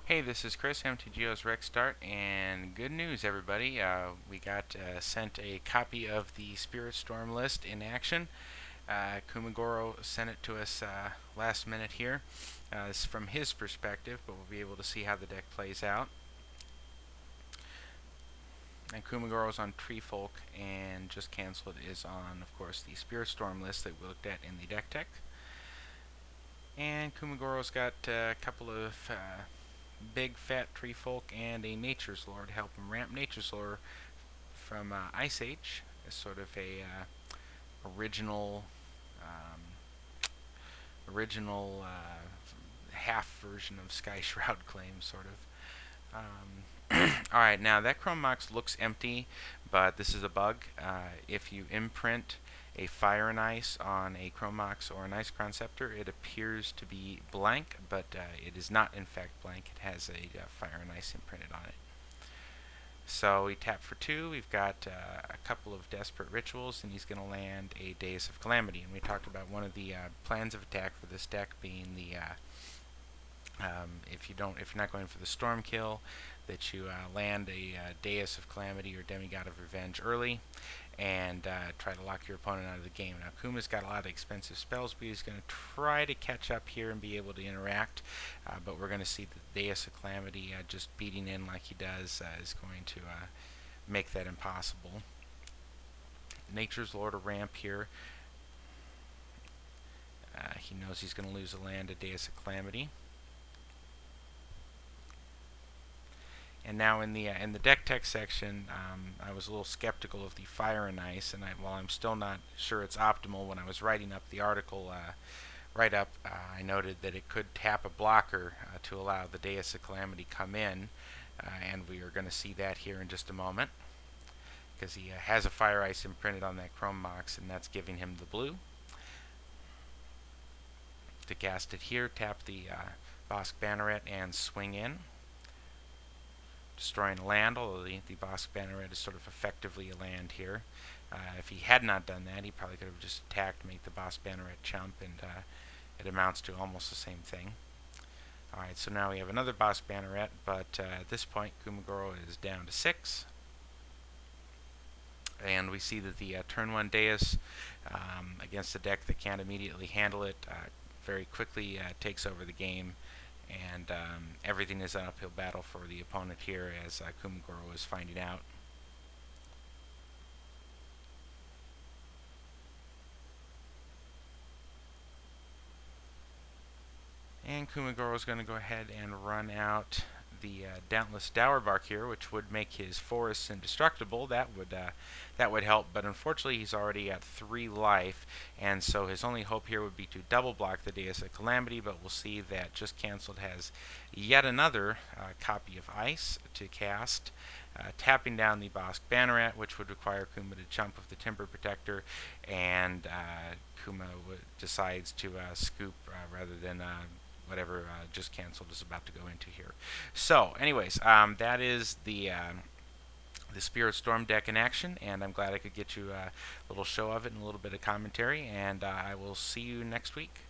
Hey, this is Chris, MTGO's Rec Start, and good news, everybody. We got sent a copy of the Spirit Storm list in action. Kumagoro sent it to us last minute here. It's from his perspective, but we'll be able to see how the deck plays out. And Kumagoro's on Treefolk, and Just Canceled is on, of course, the Spirit Storm list that we looked at in the deck tech. And Kumagoro's got a couple of big fat Treefolk and a Nature's Lore to help him ramp. Nature's Lore from Ice Age is sort of a original um, original half version of Sky Shroud Claim, sort of. All right, now that Chrome Mox looks empty, but this is a bug. If you imprint a Fire and Ice on a Chrome Mox or an Ice Crown Scepter, it appears to be blank, but it is not in fact blank. It has a Fire and Ice imprinted on it. So we tap for 2. We've got a couple of Desperate Rituals, and he's going to land a Deus of Calamity. And we talked about one of the plans of attack for this deck being the if you're not going for the Storm kill, that you land a Deus of Calamity or Demigod of Revenge early, and try to lock your opponent out of the game. Now Kuma's got a lot of expensive spells, but he's going to try to catch up here and be able to interact. But we're going to see the Deus of Calamity just beating in like he does is going to make that impossible. Nature's Lord of Ramp here. He knows he's going to lose a land, a Deus of Calamity. And now in the deck tech section, I was a little skeptical of the Fire and Ice, and while I'm still not sure it's optimal, when I was writing up the article write-up, I noted that it could tap a blocker to allow the Deus of Calamity come in, and we are going to see that here in just a moment, because he has a Fire Ice imprinted on that Chrome Mox, and that's giving him the blue. To cast it here, tap the Bosk Banneret and swing in, destroying a land, although the Bosk Banneret is sort of effectively a land here. If he had not done that, he probably could have just attacked, make the Bosk Banneret chump, and it amounts to almost the same thing. Alright, so now we have another Bosk Banneret, but at this point Kumagoro is down to 6. And we see that the turn 1 Deus against a deck that can't immediately handle it very quickly takes over the game, and everything is an uphill battle for the opponent here, as Kumagoro is finding out. And Kumagoro is going to go ahead and run out the Dauntless Dowerbark here, which would make his forests indestructible. That would help, but unfortunately he's already at 3 life, and so his only hope here would be to double block the Deus of Calamity. But we'll see that Just Canceled has yet another copy of Ice to cast, tapping down the Bosk Banneret, which would require Kuma to jump with the Timber Protector, and Kuma decides to scoop rather than whatever Just Canceled is about to go into here. So, anyways, that is the Spirit Storm deck in action, and I'm glad I could get you a little show of it and a little bit of commentary, and I will see you next week.